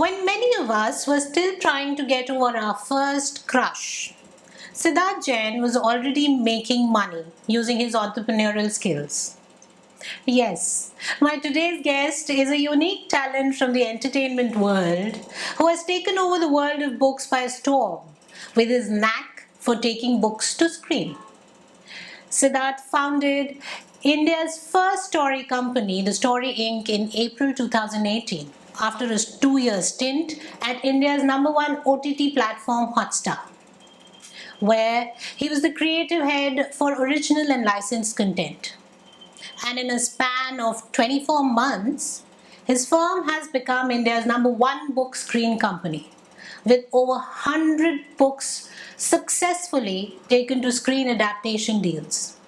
When many of us were still trying to get over our first crush, Sidharth Jain was already making money using his entrepreneurial skills. Yes, my today's guest is a unique talent from the entertainment world who has taken over the world of books by storm with his knack for taking books to screen. Siddharth founded India's first story company, The Story Inc., in April 2018 after a 2 year stint at India's number one OTT platform, Hotstar, where he was the creative head for original and licensed content. And in a span of 24 months, his firm has become India's number one book screen company, with over 100 books successfully taken to screen adaptation deals.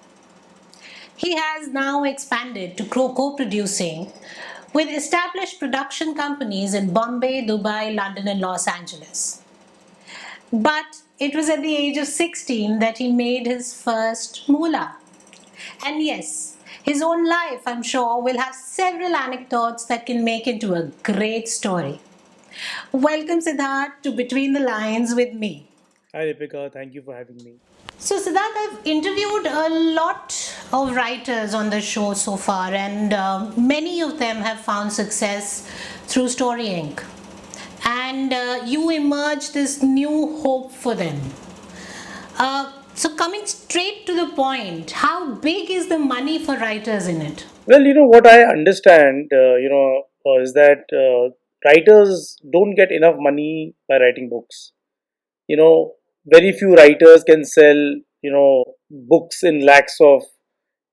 He has now expanded to co producing with established production companies in Bombay, Dubai, London, and Los Angeles. But it was at the age of 16 that he made his first moolah. And yes, his own life, I'm sure, will have several anecdotes that can make into a great story. Welcome, Siddharth, to Between the Lines with me. Hi Lipika, thank you for having me. So, Siddharth, I've interviewed a lot of writers on the show so far, and many of them have found success through Story Inc. And you emerge this new hope for them. So, coming straight to the point, how big is the money for writers in it? Well, what I understand, is that writers don't get enough money by writing books. You know, very few writers can sell, books in lakhs of,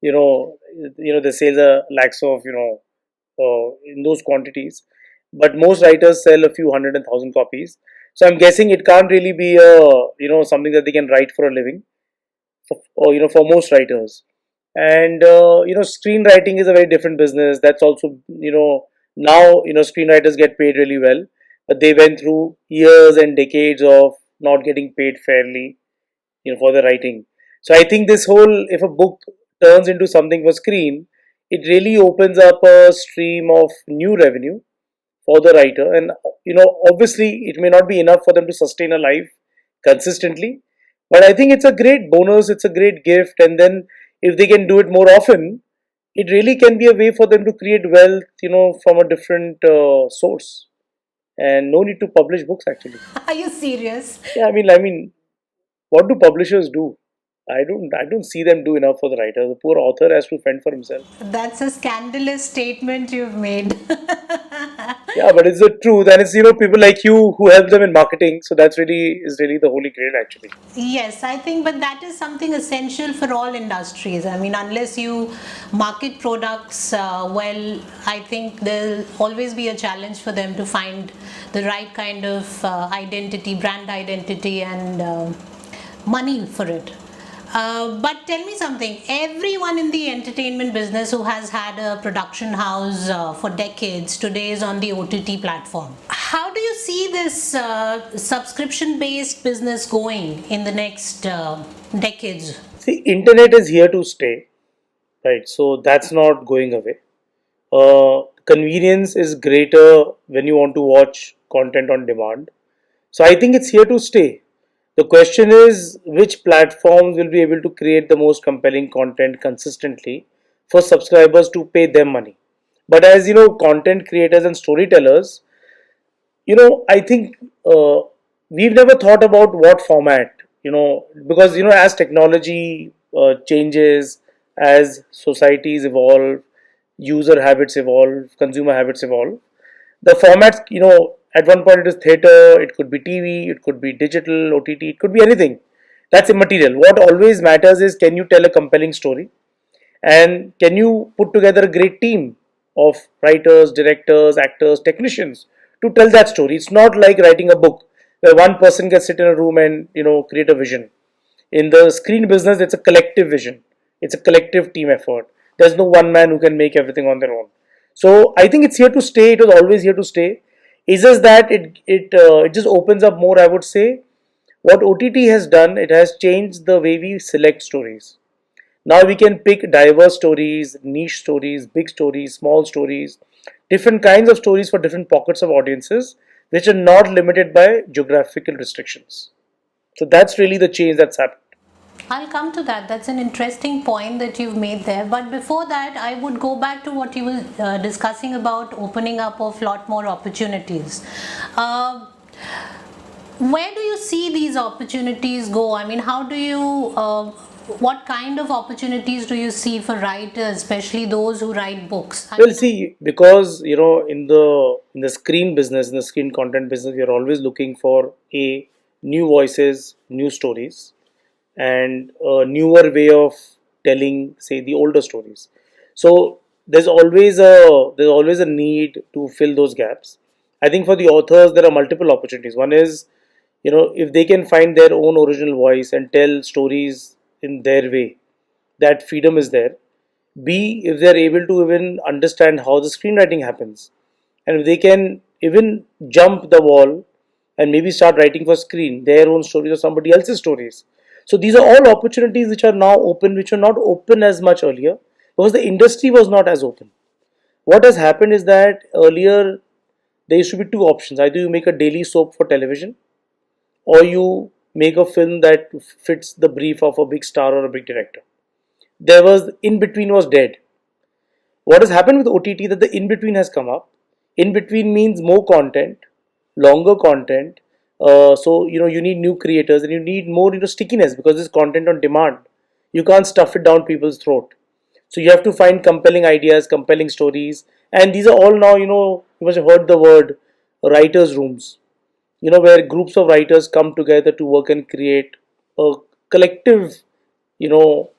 they sell the lakhs of, in those quantities. But most writers sell a few hundred and thousand copies. So I'm guessing it can't really be something that they can write for a living. For most writers, and screenwriting is a very different business. That's also, now, screenwriters get paid really well, but they went through years and decades of not getting paid fairly, for the writing. So I think this whole, if a book turns into something for screen, it really opens up a stream of new revenue for the writer. And obviously it may not be enough for them to sustain a life consistently, but I think it's a great bonus, it's a great gift. And then if they can do it more often, it really can be a way for them to create wealth, from a different source, and no need to publish books actually. Are you serious? Yeah, I mean, what do publishers do? I don't see them do enough for the writer. The poor author has to fend for himself. That's a scandalous statement you've made. Yeah, but it's the truth, and it's, people like you who help them in marketing. So that's really is really the holy grail, actually. Yes, I think, but that is something essential for all industries. I mean, unless you market products well, I think there'll always be a challenge for them to find the right kind of identity, brand identity, and money for it. But tell me something. Everyone in the entertainment business who has had a production house for decades today is on the OTT platform. How do you see this subscription based business going in the next decades? See, internet is here to stay, right? So that's not going away. Convenience is greater when you want to watch content on demand. So I think it's here to stay. The question is which platforms will be able to create the most compelling content consistently for subscribers to pay them money. But as you know, content creators and storytellers, I think we've never thought about what format, because as technology changes, as societies evolve, user habits evolve, consumer habits evolve, the formats, at one point it is theater, it could be TV, it could be digital, OTT, it could be anything. That's immaterial. What always matters is, can you tell a compelling story, and can you put together a great team of writers, directors, actors, technicians to tell that story. It's not like writing a book where one person can sit in a room and create a vision. In the screen business, it's a collective vision, it's a collective team effort. There's no one man who can make everything on their own. So I think it's here to stay. It was always here to stay. It's just that it just opens up more, I would say. What OTT has done, it has changed the way we select stories. Now we can pick diverse stories, niche stories, big stories, small stories, different kinds of stories for different pockets of audiences which are not limited by geographical restrictions. So that's really the change that's happened. I'll come to that. That's an interesting point that you've made there. But before that, I would go back to what you were discussing about opening up of lot more opportunities. Uh, where do you see these opportunities go? I mean, how do you, what kind of opportunities do you see for writers, especially those who write books? I Well, mean, see, because in the screen business, in the screen content business, we are always looking for a new voices, new stories, and a newer way of telling, say, the older stories. So there's always a need to fill those gaps. I think for the authors there are multiple opportunities. One is, if they can find their own original voice and tell stories in their way, that freedom is there. B, if they're able to even understand how the screenwriting happens, and if they can even jump the wall and maybe start writing for screen their own stories or somebody else's stories. So these are all opportunities which are now open, which were not open as much earlier because the industry was not as open. What has happened is that earlier there used to be two options: either you make a daily soap for television, or you make a film that fits the brief of a big star or a big director. There was in between was dead. What has happened with OTT that the in between has come up. In between means more content, longer content. So you need new creators and you need more stickiness because this content on demand. You can't stuff it down people's throat. So you have to find compelling ideas, compelling stories, and these are all now you must have heard the word writers' rooms. Where groups of writers come together to work and create a collective you know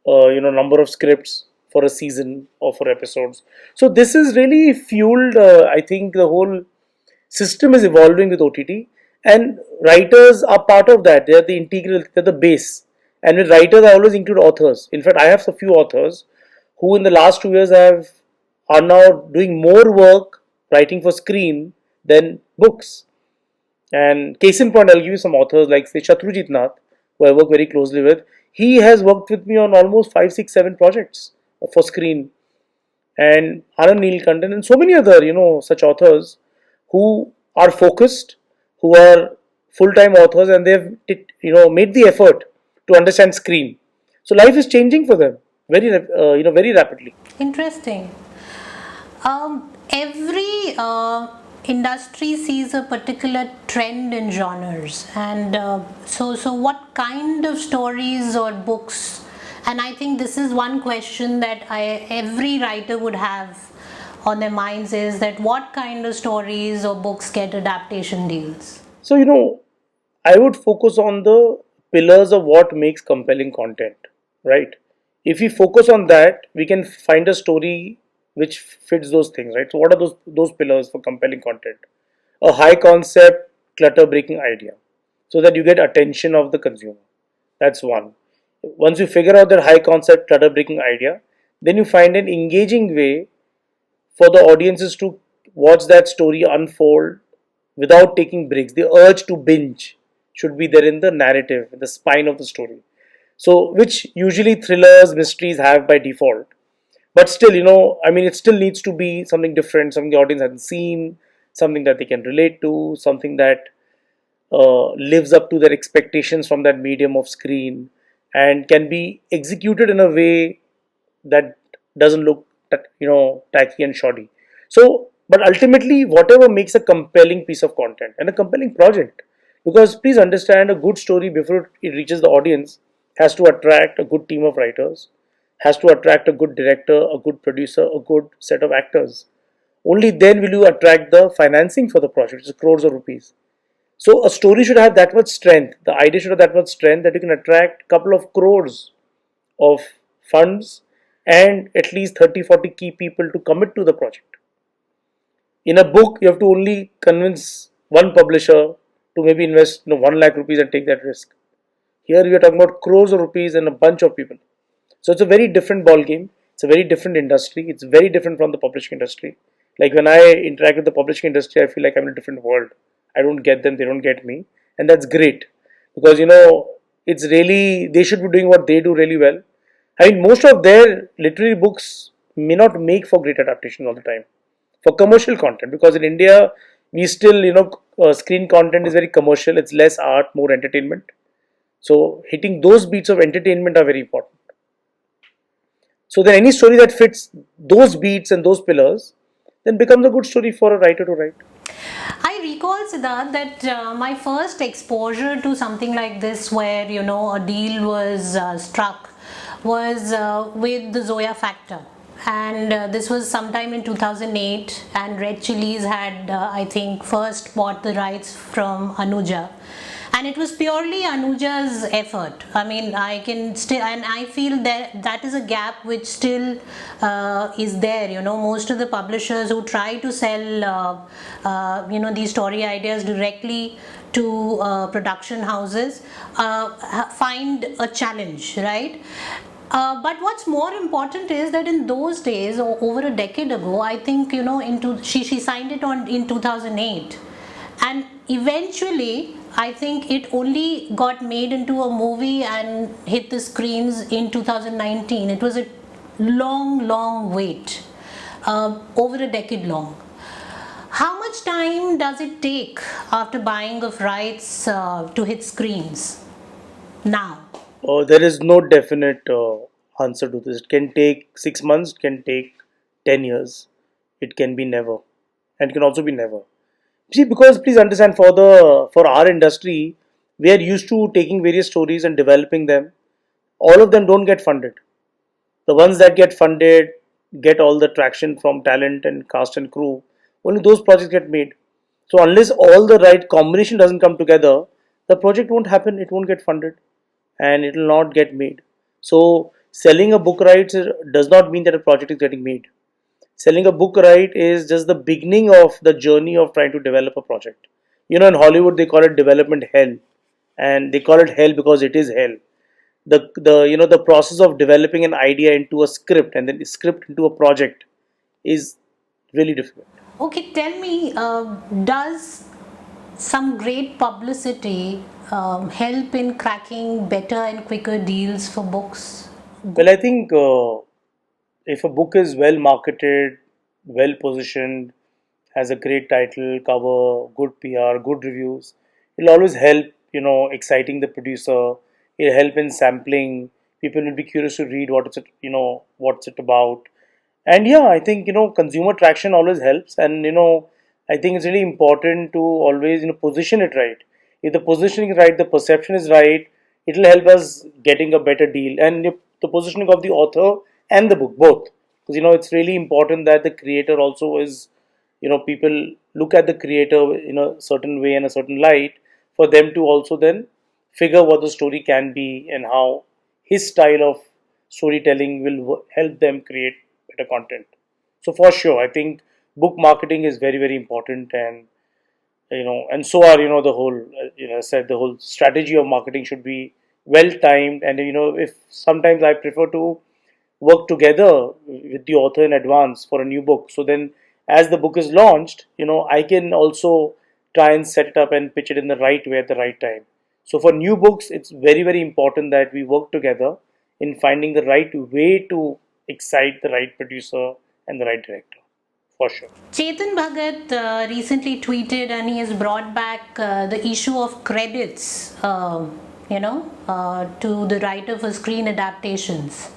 number of scripts for a season or for episodes. So this is really fueled, I think the whole system is evolving with OTT, and writers are part of that. They are the integral, they're the base. And with writers I always include authors. In fact, I have a few authors who in the last 2 years are now doing more work writing for screen than books. And case in point, I'll give you some authors like say Shatrujit Nath, who I work very closely with. He has worked with me on almost 5, 6, 7 projects for screen, and Anand Neelkandan and so many other such authors who are focused, who are full-time authors, and they've made the effort to understand screen. So life is changing for them very rapidly. interesting. Every industry sees a particular trend in genres, and so what kind of stories or books? And I think this is one question that every writer would have on their minds is that what kind of stories or books get adaptation deals? So I would focus on the pillars of what makes compelling content, right? If we focus on that, we can find a story which fits those things, right? So, what are those pillars for compelling content? A high concept, clutter breaking idea, so that you get attention of the consumer. That's one. Once you figure out that high concept, clutter breaking idea, then you find an engaging way for the audiences to watch that story unfold without taking breaks. The urge to binge should be there in the narrative, in the spine of the story. So, which usually thrillers, mysteries have by default. But still, I mean, it still needs to be something different, something the audience hasn't seen, something that they can relate to, something that lives up to their expectations from that medium of screen and can be executed in a way that doesn't look tacky and shoddy. So but ultimately whatever makes a compelling piece of content and a compelling project, because please understand, a good story before it reaches the audience has to attract a good team of writers, has to attract a good director, a good producer, a good set of actors. Only then will you attract the financing for the project, which is crores of rupees. So a story should have that much strength. The idea should have that much strength that you can attract a couple of crores of funds and at least 30, 40 key people to commit to the project. In a book, you have to only convince one publisher to maybe invest 1 lakh rupees and take that risk. Here we are talking about crores of rupees and a bunch of people. So it's a very different ball game. It's a very different industry. It's very different from the publishing industry. Like when I interact with the publishing industry, I feel like I'm in a different world. I don't get them, they don't get me, and that's great because it's really, they should be doing what they do really well. I mean, most of their literary books may not make for great adaptation all the time for commercial content, because in India we still, screen content is very commercial. It's less art, more entertainment. So hitting those beats of entertainment are very important. So then any story that fits those beats and those pillars then becomes a good story for a writer to write. I recall, Siddharth, that my first exposure to something like this, where a deal was struck, was with the Zoya Factor, and this was sometime in 2008. And Red Chillies had, I think, first bought the rights from Anuja, and it was purely Anuja's effort. I mean, I can still, and I feel that that is a gap which still is there. Most of the publishers who try to sell these story ideas directly to production houses find a challenge, right? But what's more important is that in those days, over a decade ago, I think, she signed it on in 2008, and eventually I think it only got made into a movie and hit the screens in 2019. It was a long wait, over a decade long. How much time does it take after buying of rights to hit screens now? There is no definite answer to this. It can take 6 months, it can take 10 years, it can be never, and it can also be never. See, because please understand, for our industry, we are used to taking various stories and developing them. All of them don't get funded. The ones that get funded get all the traction from talent and cast and crew. Only those projects get made. So unless all the right combination doesn't come together, the project won't happen. It won't get funded, and it will not get made. So selling a book rights does not mean that a project is getting made. Selling a book right is just the beginning of the journey of trying to develop a project. In Hollywood they call it development hell, and they call it hell because it is hell. The process of developing an idea into a script and then script into a project is really difficult. Okay, tell me, does some great publicity help in cracking better and quicker deals for books? Well, I think if a book is well marketed, well positioned, has a great title, cover, good PR, good reviews, it'll always help, exciting the producer. It'll help in sampling. People will be curious to read what's it about. And yeah, I think, consumer traction always helps. And, I think it's really important to always, position it right. If the positioning is right, the perception is right, it'll help us getting a better deal. And if the positioning of the author and the book, both. Because, it's really important that the creator also is, people look at the creator in a certain way and a certain light for them to also then figure what the story can be and how his style of storytelling will help them create better content. So for sure, I think book marketing is very important, and and so are the whole said the whole strategy of marketing should be well timed. And if sometimes I prefer to work together with the author in advance for a new book, so then as the book is launched, I can also try and set it up and pitch it in the right way at the right time. So for new books, it's very important that we work together in finding the right way to excite the right producer and the right director, for sure. Chetan Bhagat recently tweeted, and he has brought back the issue of credits, to the writer for screen adaptations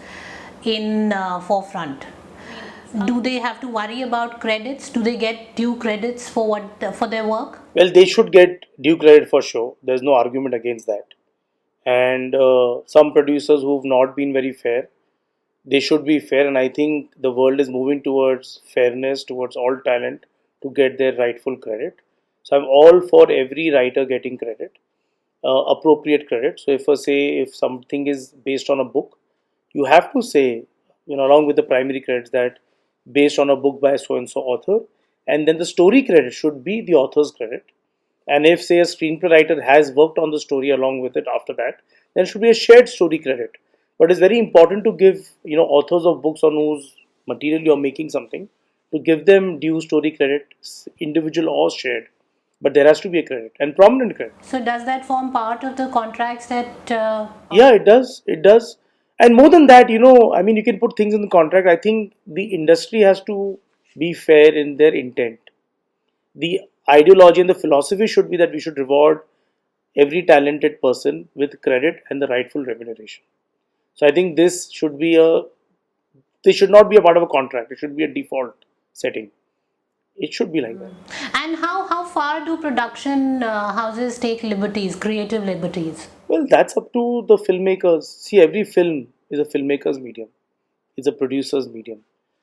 in forefront. Do they have to worry about credits? Do they get due credits for their work? Well, they should get due credit for sure. There's no argument against that. And some producers who've not been very fair, they should be fair. And I think the world is moving towards fairness, towards all talent to get their rightful credit. So I'm all for every writer getting credit, appropriate credit. So if something is based on a book, you have to say, along with the primary credits, that based on a book by so and so author, and then the story credit should be the author's credit. And if, say, a screenplay writer has worked on the story along with it after that, then it should be a shared story credit. But it's very important to give, authors of books on whose material you're making something, to give them due story credit, individual or shared. But there has to be a credit and prominent credit. So does that form part of the contracts that? Yeah, it does. It does. And more than that, I mean, you can put things in the contract. I think the industry has to be fair in their intent. The ideology and the philosophy should be that we should reward every talented person with credit and the rightful remuneration. So I think this should not be a part of a contract. It should be a default setting. It should be like that. And how far do production houses take liberties, creative liberties? Well, that's up to the filmmakers. See, every film is a filmmaker's medium. It's a producer's medium.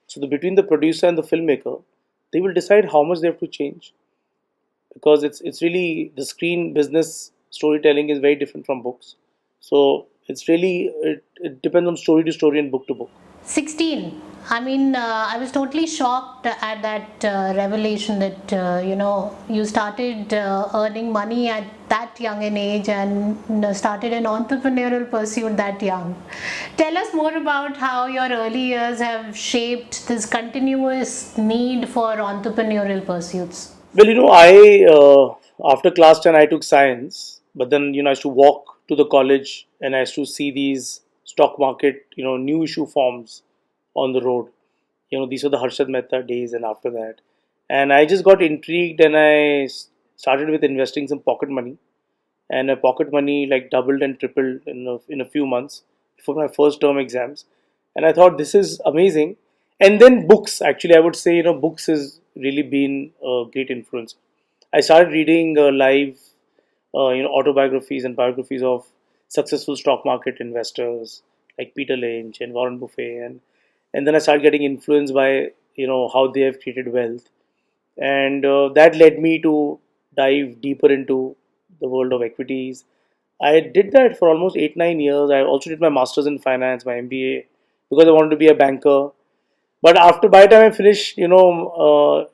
So between the producer and the filmmaker, they will decide how much they have to change, because it's really, the screen business storytelling is very different from books. So it's really, it depends on story to story and book to book. 16. I mean, I was totally shocked at that revelation that, you started earning money at that young an age and started an entrepreneurial pursuit that young. Tell us more about how your early years have shaped this continuous need for entrepreneurial pursuits. Well, I after class 10 I took science, but then I used to walk to the college and I used to see these stock market new issue forms on the road. These were the Harshad Mehta days, and after that, and I just got intrigued and started with investing some pocket money, and pocket money like doubled and tripled in a few months before my first term exams, and I thought this is amazing. And then books, actually, I would say books has really been a great influence. I started reading live autobiographies and biographies of successful stock market investors like Peter Lynch and Warren Buffett, and then I started getting influenced by how they have created wealth, and that led me to dive deeper into the world of equities. I did that for almost 8 9 years. I also did my masters in finance, my MBA, because I wanted to be a banker. But after, by the time I finished, my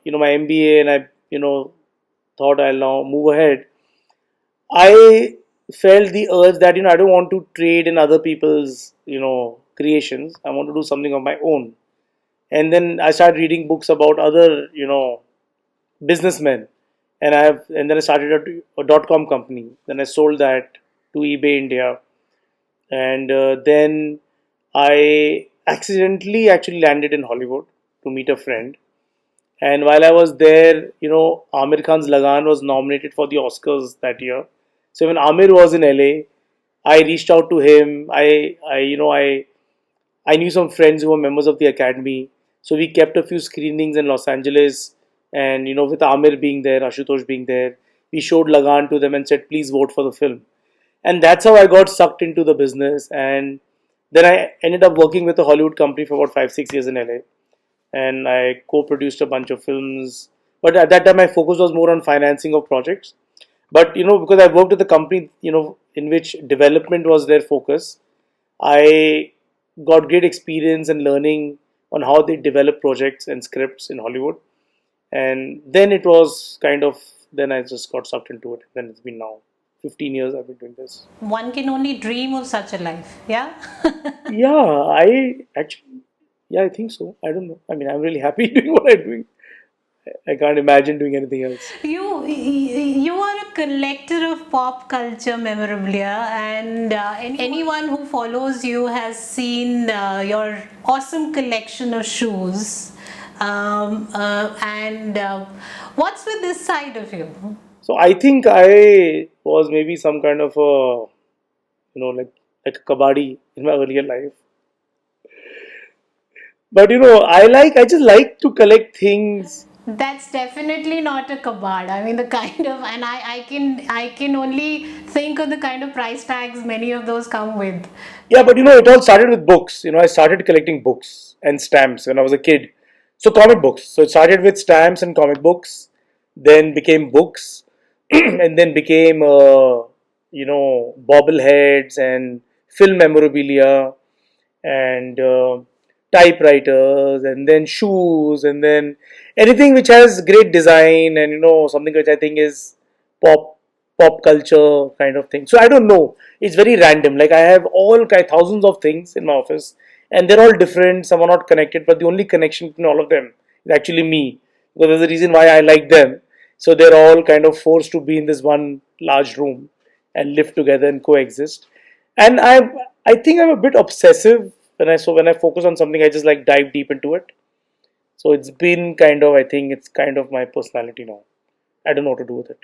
MBA, and I thought I'll now move ahead, I felt the urge that I don't want to trade in other people's creations. I want to do something of my own. And then I started reading books about other businessmen, and then I started a dot-com company. Then I sold that to eBay India, and then I accidentally actually landed in Hollywood to meet a friend. And while I was there, Amir Khan's Lagan was nominated for the Oscars that year. So when Amir was in LA, I reached out to him. I knew some friends who were members of the academy, so we kept a few screenings in Los Angeles. And with Amir being there, Ashutosh being there, we showed Lagan to them and said, "Please vote for the film." And that's how I got sucked into the business. And then I ended up working with a Hollywood company for about 5 6 years in LA, and I co-produced a bunch of films. But at that time, my focus was more on financing of projects. But because I worked with a company, in which development was their focus, I got great experience and learning on how they develop projects and scripts in Hollywood. And then it was kind of, then I just got sucked into it. Then it's been now 15 years I've been doing this. One can only dream of such a life, yeah? Yeah, I think so. I don't know. I mean, I'm really happy doing what I'm doing. I can't imagine doing anything else. You are a collector of pop culture memorabilia, and anyone who follows you has seen your awesome collection of shoes. And what's with this side of you? So I think I was maybe some kind of a, like a kabaddi in my earlier life. But I just like to collect things. That's definitely not a kabad. I mean, the kind of, and I can only think of the kind of price tags many of those come with. Yeah, but it all started with books. I started collecting books and stamps when I was a kid. So comic books. So it started with stamps and comic books, then became books, and then became bobbleheads and film memorabilia, and typewriters, and then shoes, and then anything which has great design, and something which I think is pop pop culture kind of thing. So I don't know. It's very random. Like I have thousands of things in my office, and they're all different. Some are not connected, but the only connection between all of them is actually me, because there's a reason why I like them. So they're all kind of forced to be in this one large room and live together and coexist. And I think I'm a bit obsessive when I focus on something, I just like dive deep into it. So it's been kind of, I think it's kind of my personality now. I don't know what to do with it.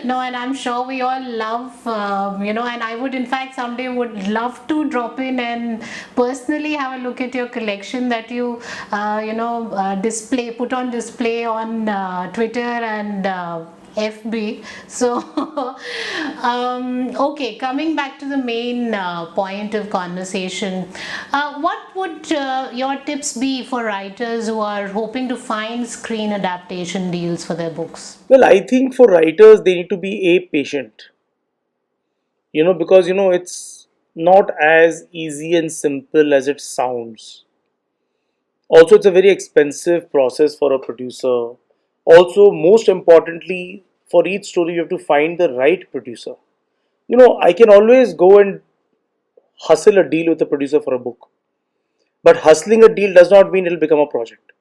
No, and I'm sure we all love, and I would, in fact, someday would love to drop in and personally have a look at your collection that you, put on display on Twitter and FB. So, okay, coming back to the main point of conversation, what would your tips be for writers who are hoping to find screen adaptation deals for their books? Well, I think for writers, they need to be a patient, because it's not as easy and simple as it sounds. Also, it's a very expensive process for a producer. Also, most importantly, for each story, you have to find the right producer. I can always go and hustle a deal with a producer for a book, but hustling a deal does not mean it'll become a project.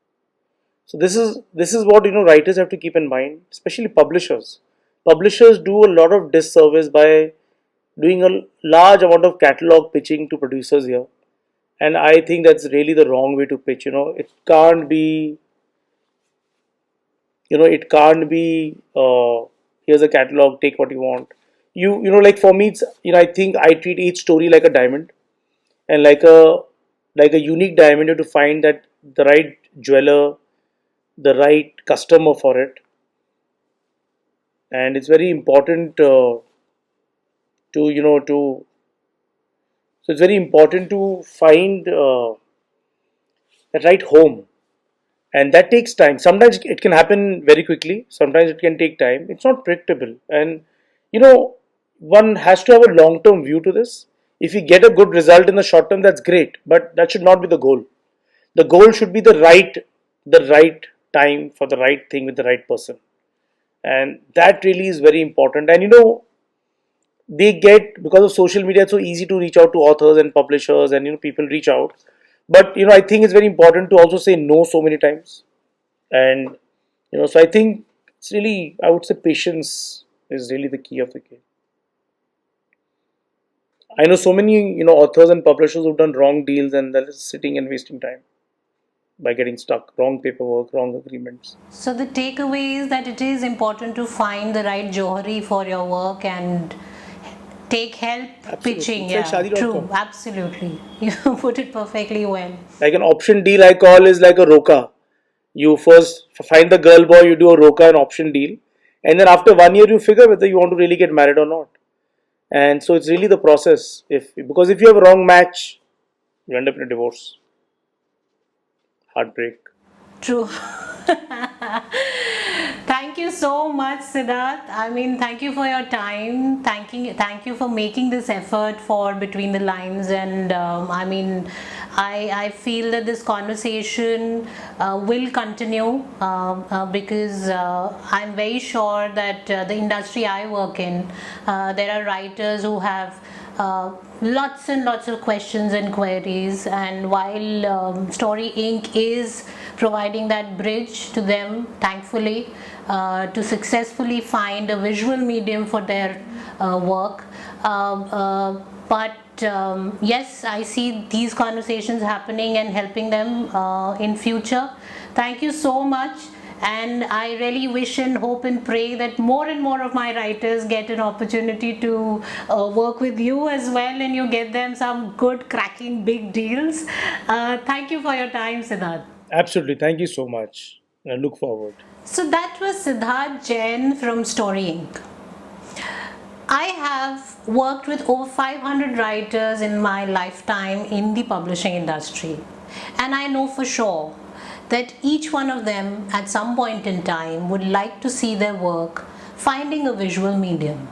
So this is what writers have to keep in mind, especially publishers. Publishers do a lot of disservice by doing a large amount of catalog pitching to producers here, and I think that's really the wrong way to pitch. It can't be here's a catalog, take what you want. Like for me, it's I think I treat each story like a diamond, and like a unique diamond. You have to find that the right jeweler, the right customer for it, and it's very important to you know to so it's very important to find the right home, and that takes time. Sometimes it can happen very quickly, sometimes it can take time. It's not predictable, and you know one has to have a long term view to this. If you get a good result in the short term, that's great, but that should not be the goal. The goal should be the right time for the right thing with the right person, and that really is very important. And they get, because of social media, it's so easy to reach out to authors and publishers, and people reach out, but I think it's very important to also say no so many times. And so I think it's really, I would say, patience is really the key of the game. I know so many authors and publishers who've done wrong deals, and they're just sitting and wasting time by getting stuck, wrong paperwork, wrong agreements. So the takeaway is that it is important to find the right Johari for your work and take help Absolutely, pitching. it's like Yeah, true, shadi.com. absolutely. You put it perfectly well. Like an option deal, I call, is like a roka. You first find the girl boy, you do a roka, an option deal, and then after 1 year, you figure whether you want to really get married or not. And so it's really the process. Because if you have a wrong match, you end up in a divorce, heartbreak. True. Thank you so much, Siddharth. I mean, thank you for your time. Thank you for making this effort for Between the Lines. And I mean, I feel that this conversation will continue because I'm very sure that the industry I work in, there are writers who have lots and lots of questions and queries, and while Story Inc. is providing that bridge to them, thankfully, to successfully find a visual medium for their work. But yes, I see these conversations happening and helping them in future. Thank you so much. And I really wish and hope and pray that more and more of my writers get an opportunity to work with you as well, and you get them some good cracking big deals. Thank you for your time, Siddharth. Absolutely. Thank you so much. I look forward. So that was Sidharth Jain from Story Inc. I have worked with over 500 writers in my lifetime in the publishing industry, and I know for sure that each one of them at some point in time would like to see their work finding a visual medium.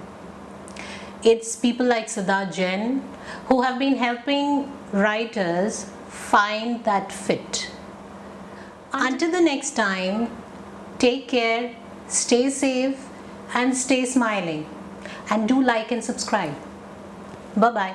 It's people like Sidharth Jain who have been helping writers find that fit. Until the next time, take care, stay safe, and stay smiling. And do like and subscribe. Bye bye.